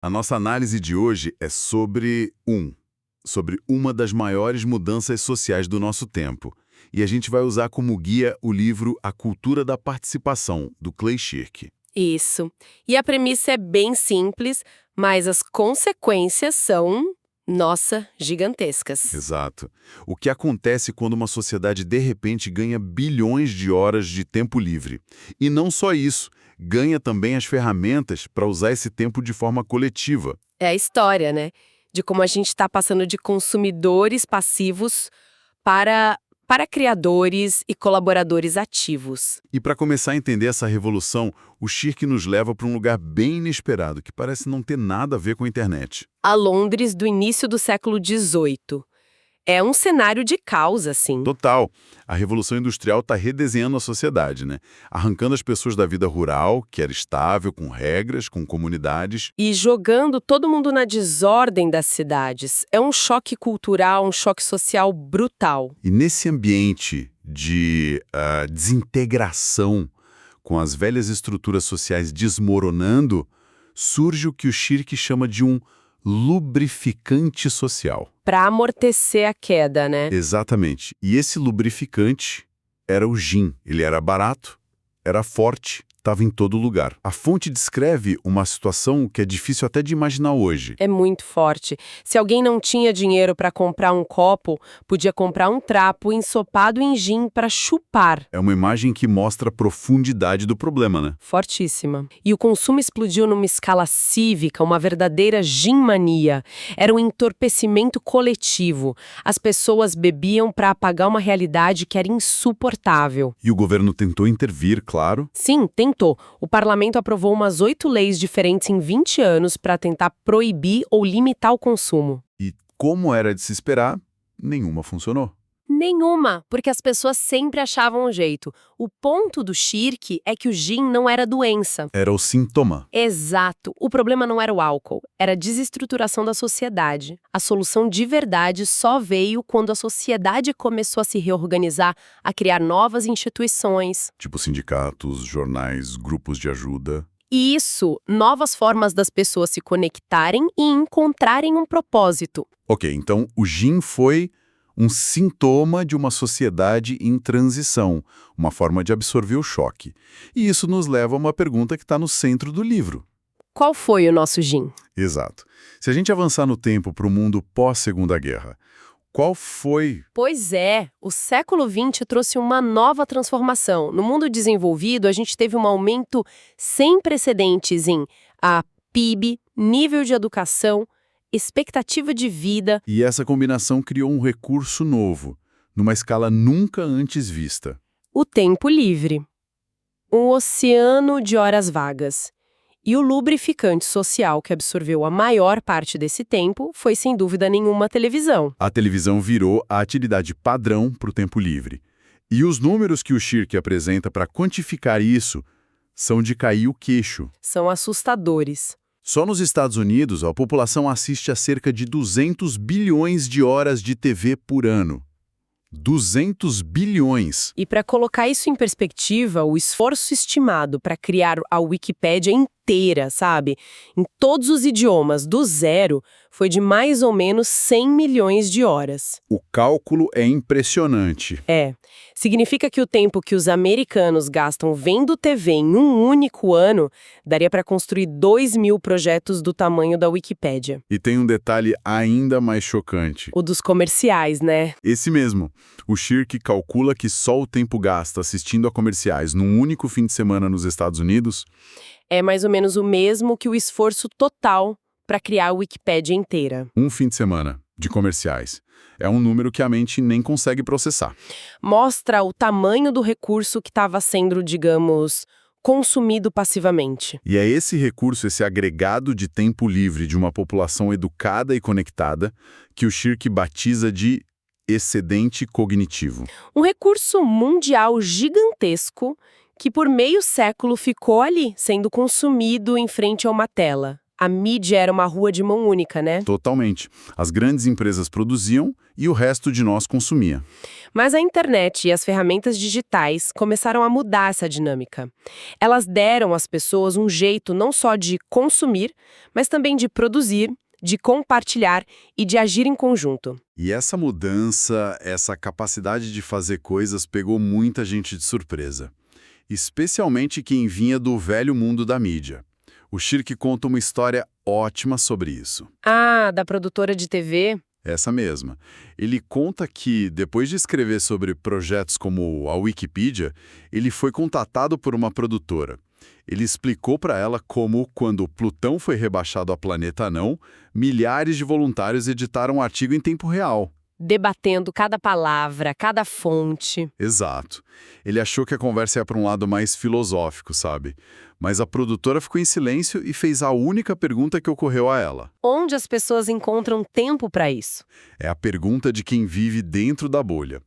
A nossa análise de hoje é sobre uma das maiores mudanças sociais do nosso tempo. E a gente vai usar como guia o livro A Cultura da Participação, do Clay Shirky. Isso. E a premissa é bem simples, mas as consequências são, nossa, gigantescas. Exato. O que acontece quando uma sociedade de repente ganha bilhões de horas de tempo livre? E não só isso, ganha também as ferramentas para usar esse tempo de forma coletiva. É a história, né? De como a gente está passando de consumidores passivos para criadores e colaboradores ativos. E para começar a entender essa revolução, o Shirky nos leva para um lugar bem inesperado, que parece não ter nada a ver com a internet. A Londres do início do século XVIII. É um cenário de caos, assim. Total. A Revolução Industrial está redesenhando a sociedade, né? Arrancando as pessoas da vida rural, que era estável, com regras, com comunidades. E jogando todo mundo na desordem das cidades. É um choque cultural, um choque social brutal. E nesse ambiente de desintegração, com as velhas estruturas sociais desmoronando, surge o que o Shirky chama de um lubrificante social. Para amortecer a queda, né? Exatamente. E esse lubrificante era o gin. Ele era barato, era forte, estava em todo lugar. A fonte descreve uma situação que é difícil até de imaginar hoje. É muito forte. Se alguém não tinha dinheiro para comprar um copo, podia comprar um trapo ensopado em gin para chupar. É uma imagem que mostra a profundidade do problema, né? Fortíssima. E o consumo explodiu numa escala cívica, uma verdadeira gin-mania. Era um entorpecimento coletivo. As pessoas bebiam para apagar uma realidade que era insuportável. E o governo tentou intervir, claro. Sim, tentou. O parlamento aprovou umas 8 leis diferentes em 20 anos para tentar proibir ou limitar o consumo. E como era de se esperar, nenhuma funcionou. Nenhuma, porque as pessoas sempre achavam um jeito. O ponto do Shirky é que o gin não era doença. Era o sintoma. Exato. O problema não era o álcool, era a desestruturação da sociedade. A solução de verdade só veio quando a sociedade começou a se reorganizar, a criar novas instituições. Tipo sindicatos, jornais, grupos de ajuda. E isso, novas formas das pessoas se conectarem e encontrarem um propósito. Ok, então o gin foi um sintoma de uma sociedade em transição, uma forma de absorver o choque. E isso nos leva a uma pergunta que está no centro do livro. Qual foi o nosso gin? Exato. Se a gente avançar no tempo para o mundo pós-Segunda Guerra, qual foi... Pois é, o século XX trouxe uma nova transformação. No mundo desenvolvido, a gente teve um aumento sem precedentes em PIB, nível de educação, expectativa de vida. E essa combinação criou um recurso novo, numa escala nunca antes vista. O tempo livre. Um oceano de horas vagas. E o lubrificante social que absorveu a maior parte desse tempo foi, sem dúvida nenhuma, a televisão. A televisão virou a atividade padrão para o tempo livre. E os números que o Shirky apresenta para quantificar isso são de cair o queixo. São assustadores. Só nos Estados Unidos, a população assiste a cerca de 200 bilhões de horas de TV por ano. 200 bilhões! E para colocar isso em perspectiva, o esforço estimado para criar a Wikipédia inteira, sabe? Em todos os idiomas, do zero, foi de mais ou menos 100 milhões de horas. O cálculo é impressionante. É. Significa que o tempo que os americanos gastam vendo TV em um único ano daria para construir 2.000 projetos do tamanho da Wikipédia. E tem um detalhe ainda mais chocante. O dos comerciais, né? Esse mesmo. O Shirky calcula que só o tempo gasto assistindo a comerciais num único fim de semana nos Estados Unidos é mais ou menos o mesmo que o esforço total para criar a Wikipédia inteira. Um fim de semana de comerciais. É um número que a mente nem consegue processar. Mostra o tamanho do recurso que estava sendo, digamos, consumido passivamente. E é esse recurso, esse agregado de tempo livre de uma população educada e conectada, que o Shirky batiza de excedente cognitivo. Um recurso mundial gigantesco que por meio século ficou ali, sendo consumido em frente a uma tela. A mídia era uma rua de mão única, né? Totalmente. As grandes empresas produziam e o resto de nós consumia. Mas a internet e as ferramentas digitais começaram a mudar essa dinâmica. Elas deram às pessoas um jeito não só de consumir, mas também de produzir, de compartilhar e de agir em conjunto. E essa mudança, essa capacidade de fazer coisas pegou muita gente de surpresa. Especialmente quem vinha do velho mundo da mídia. O Schirk conta uma história ótima sobre isso. Ah, da produtora de TV? Essa mesma. Ele conta que, depois de escrever sobre projetos como a Wikipedia, ele foi contatado por uma produtora. Ele explicou para ela como, quando Plutão foi rebaixado a planeta anão, milhares de voluntários editaram um artigo em tempo real. Debatendo cada palavra, cada fonte. Exato. Ele achou que a conversa ia para um lado mais filosófico, sabe? Mas a produtora ficou em silêncio e fez a única pergunta que ocorreu a ela. Onde as pessoas encontram tempo para isso? É a pergunta de quem vive dentro da bolha.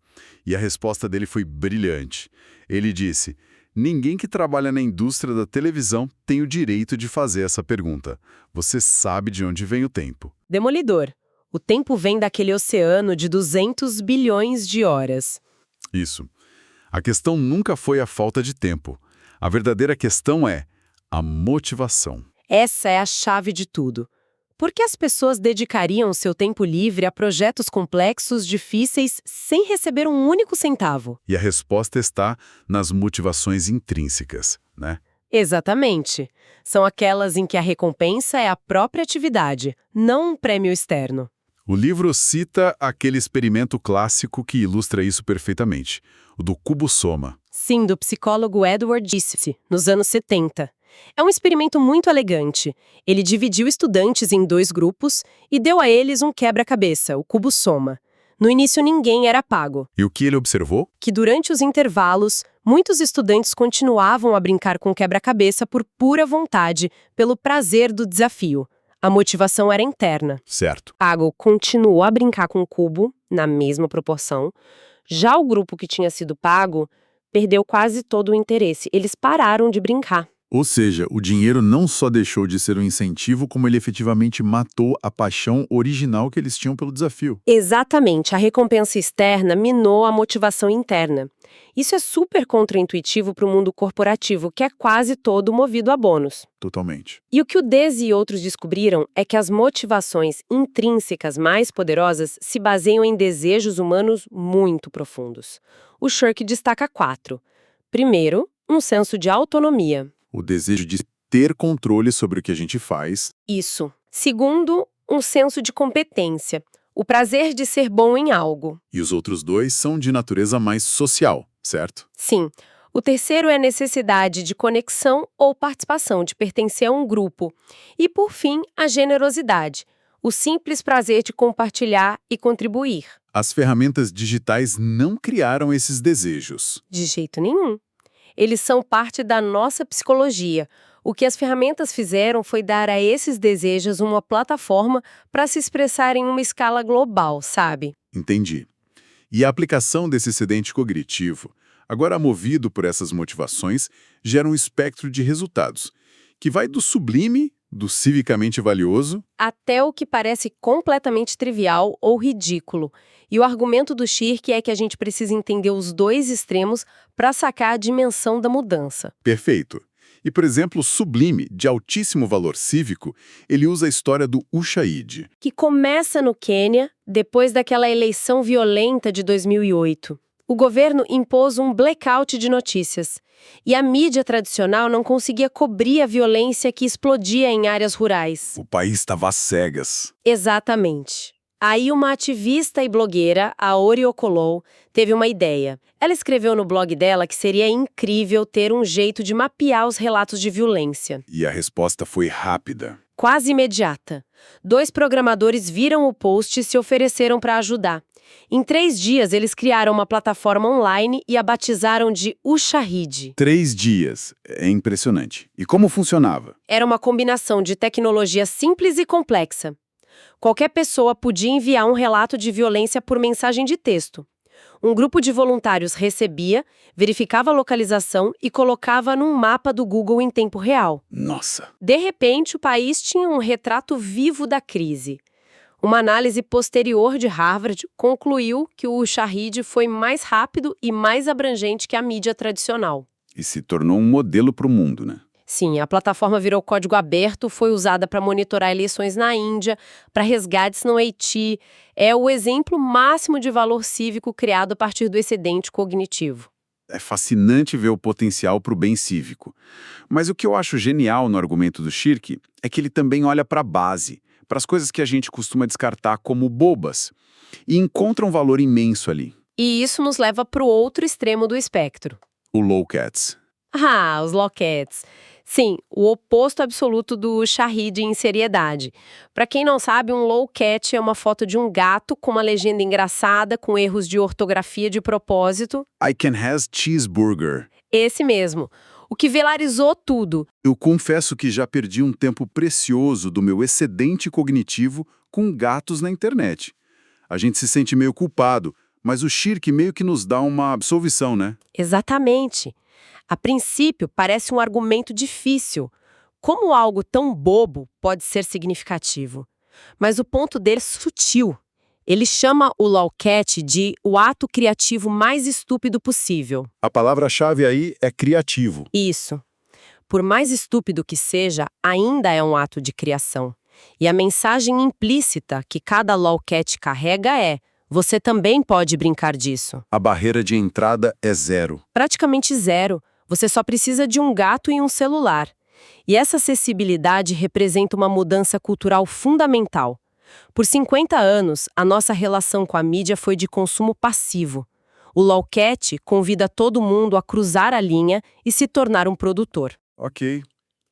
E a resposta dele foi brilhante. Ele disse: ninguém que trabalha na indústria da televisão tem o direito de fazer essa pergunta. Você sabe de onde vem o tempo. Demolidor. O tempo vem daquele oceano de 200 bilhões de horas. Isso. A questão nunca foi a falta de tempo. A verdadeira questão é a motivação. Essa é a chave de tudo. Por que as pessoas dedicariam seu tempo livre a projetos complexos, difíceis, sem receber um único centavo? E a resposta está nas motivações intrínsecas, né? Exatamente. São aquelas em que a recompensa é a própria atividade, não um prêmio externo. O livro cita aquele experimento clássico que ilustra isso perfeitamente, o do cubo-soma. Sim, do psicólogo Edward Dicey, nos anos 70. É um experimento muito elegante. Ele dividiu estudantes em 2 grupos e deu a eles um quebra-cabeça, o cubo-soma. No início ninguém era pago. E o que ele observou? Que durante os intervalos, muitos estudantes continuavam a brincar com o quebra-cabeça por pura vontade, pelo prazer do desafio. A motivação era interna. Certo. Pago continuou a brincar com o cubo, na mesma proporção. Já o grupo que tinha sido pago perdeu quase todo o interesse. Eles pararam de brincar. Ou seja, o dinheiro não só deixou de ser um incentivo, como ele efetivamente matou a paixão original que eles tinham pelo desafio. Exatamente, a recompensa externa minou a motivação interna. Isso é super contraintuitivo para o mundo corporativo, que é quase todo movido a bônus. Totalmente. E o que o Desi e outros descobriram é que as motivações intrínsecas mais poderosas se baseiam em desejos humanos muito profundos. O Schirk destaca 4. Primeiro, um senso de autonomia. O desejo de ter controle sobre o que a gente faz. Isso. Segundo, um senso de competência. O prazer de ser bom em algo. E os outros 2 são de natureza mais social, certo? Sim. O terceiro é a necessidade de conexão ou participação, de pertencer a um grupo. E, por fim, a generosidade. O simples prazer de compartilhar e contribuir. As ferramentas digitais não criaram esses desejos. De jeito nenhum. Eles são parte da nossa psicologia. O que as ferramentas fizeram foi dar a esses desejos uma plataforma para se expressar em uma escala global, sabe? Entendi. E a aplicação desse excedente cognitivo, agora movido por essas motivações, gera um espectro de resultados, que vai do sublime, do civicamente valioso, Até o que parece completamente trivial ou ridículo. E o argumento do Schirk é que a gente precisa entender os 2 extremos para sacar a dimensão da mudança. perfeito. E, por exemplo, o sublime, de altíssimo valor cívico, ele usa a história do Ushaid. Que começa no Quênia, depois daquela eleição violenta de 2008. O governo impôs um blackout de notícias. E a mídia tradicional não conseguia cobrir a violência que explodia em áreas rurais. O país estava às cegas. Exatamente. Aí uma ativista e blogueira, a Ori Okolou, teve uma ideia. Ela escreveu no blog dela que seria incrível ter um jeito de mapear os relatos de violência. E a resposta foi rápida. Quase imediata. 2 programadores viram o post e se ofereceram para ajudar. Em 3 dias, eles criaram uma plataforma online e a batizaram de Ushahid. 3 dias. É impressionante. E como funcionava? Era uma combinação de tecnologia simples e complexa. Qualquer pessoa podia enviar um relato de violência por mensagem de texto. Um grupo de voluntários recebia, verificava a localização e colocava num mapa do Google em tempo real. Nossa! De repente, o país tinha um retrato vivo da crise. Uma análise posterior de Harvard concluiu que o Shahid foi mais rápido e mais abrangente que a mídia tradicional. E se tornou um modelo para o mundo, né? Sim, a plataforma virou código aberto, foi usada para monitorar eleições na Índia, para resgates no Haiti. É o exemplo máximo de valor cívico criado a partir do excedente cognitivo. É fascinante ver o potencial para o bem cívico. Mas o que eu acho genial no argumento do Shirk é que ele também olha para a base, para as coisas que a gente costuma descartar como bobas, e encontra um valor imenso ali. E isso nos leva para o outro extremo do espectro. O Lowcats. Ah, os Lowcats. Sim, o oposto absoluto do Shahid em seriedade. Para quem não sabe, um Lowcat é uma foto de um gato com uma legenda engraçada, com erros de ortografia de propósito. I can has cheeseburger. Esse mesmo. O que velarizou tudo. Eu confesso que já perdi um tempo precioso do meu excedente cognitivo com gatos na internet. A gente se sente meio culpado, mas o Shirk meio que nos dá uma absolvição, né? Exatamente. A princípio, parece um argumento difícil. Como algo tão bobo pode ser significativo? Mas o ponto dele é sutil. Ele chama o Lowcat de o ato criativo mais estúpido possível. A palavra-chave aí é criativo. Isso. Por mais estúpido que seja, ainda é um ato de criação. E a mensagem implícita que cada Lowcat carrega é: você também pode brincar disso. A barreira de entrada é zero. Praticamente zero. Você só precisa de um gato e um celular. E essa acessibilidade representa uma mudança cultural fundamental. Por 50 anos, a nossa relação com a mídia foi de consumo passivo. O Lowcat convida todo mundo a cruzar a linha e se tornar um produtor. Ok.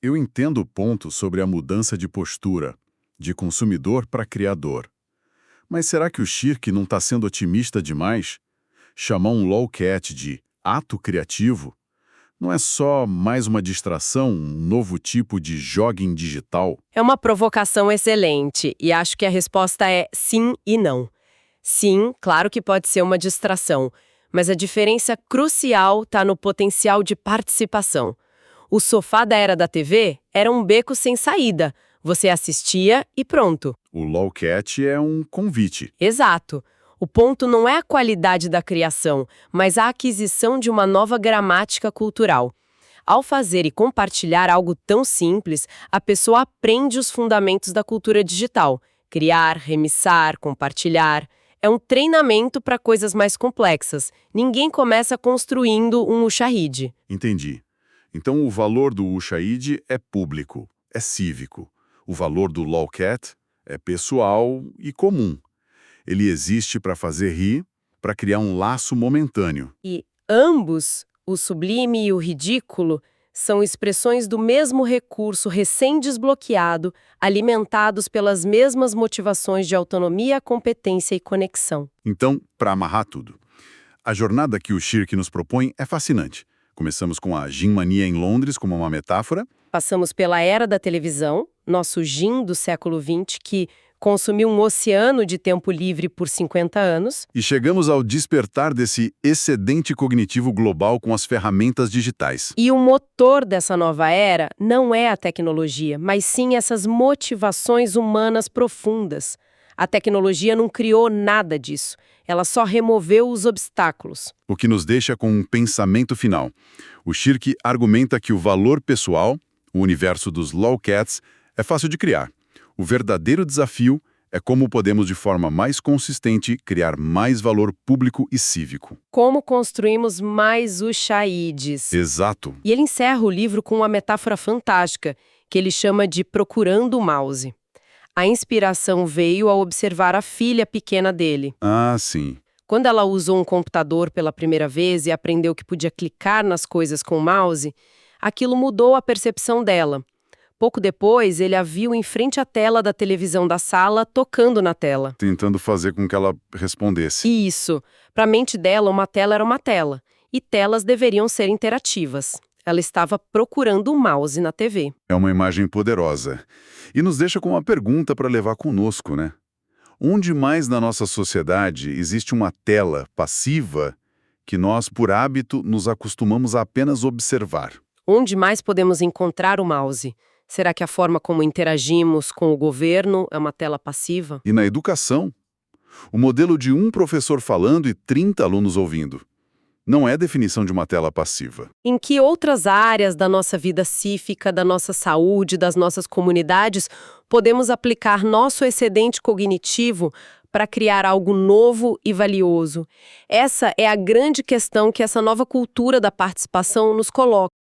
Eu entendo o ponto sobre a mudança de postura, de consumidor para criador. Mas será que o Shirk não está sendo otimista demais? Chamar um Lowcat de ato criativo não é só mais uma distração, um novo tipo de joguem digital? É uma provocação excelente e acho que a resposta é sim e não. Sim, claro que pode ser uma distração, mas a diferença crucial está no potencial de participação. O sofá da era da TV era um beco sem saída. Você assistia e pronto. O Lowcat é um convite. Exato. O ponto não é a qualidade da criação, mas a aquisição de uma nova gramática cultural. Ao fazer e compartilhar algo tão simples, a pessoa aprende os fundamentos da cultura digital. Criar, remixar, compartilhar. É um treinamento para coisas mais complexas. Ninguém começa construindo um Ushahid. Entendi. Então o valor do Ushahid é público, é cívico. O valor do Lowcat é pessoal e comum. Ele existe para fazer rir, para criar um laço momentâneo. E ambos, o sublime e o ridículo, são expressões do mesmo recurso recém-desbloqueado, alimentados pelas mesmas motivações de autonomia, competência e conexão. Então, para amarrar tudo, a jornada que o Shirk nos propõe é fascinante. Começamos com a gin-mania em Londres como uma metáfora. Passamos pela era da televisão, nosso gin do século XX, que consumiu um oceano de tempo livre por 50 anos. E chegamos ao despertar desse excedente cognitivo global com as ferramentas digitais. E o motor dessa nova era não é a tecnologia, mas sim essas motivações humanas profundas. A tecnologia não criou nada disso. Ela só removeu os obstáculos. O que nos deixa com um pensamento final. O Shirk argumenta que o valor pessoal, o universo dos Lowcats, é fácil de criar. O verdadeiro desafio é como podemos, de forma mais consistente, criar mais valor público e cívico. Como construímos mais Ushahids. Exato. E ele encerra o livro com uma metáfora fantástica, que ele chama de procurando o mouse. A inspiração veio ao observar a filha pequena dele. Ah, sim. Quando ela usou um computador pela primeira vez e aprendeu que podia clicar nas coisas com o mouse, aquilo mudou a percepção dela. Pouco depois, ele a viu em frente à tela da televisão da sala, tocando na tela. Tentando fazer com que ela respondesse. Isso. Para a mente dela, uma tela era uma tela. E telas deveriam ser interativas. Ela estava procurando o mouse na TV. É uma imagem poderosa. E nos deixa com uma pergunta para levar conosco, né? Onde mais na nossa sociedade existe uma tela passiva que nós, por hábito, nos acostumamos a apenas observar? Onde mais podemos encontrar o mouse? Será que a forma como interagimos com o governo é uma tela passiva? E na educação? O modelo de um professor falando e 30 alunos ouvindo. Não é definição de uma tela passiva. Em que outras áreas da nossa vida cívica, da nossa saúde, das nossas comunidades, podemos aplicar nosso excedente cognitivo para criar algo novo e valioso? Essa é a grande questão que essa nova cultura da participação nos coloca.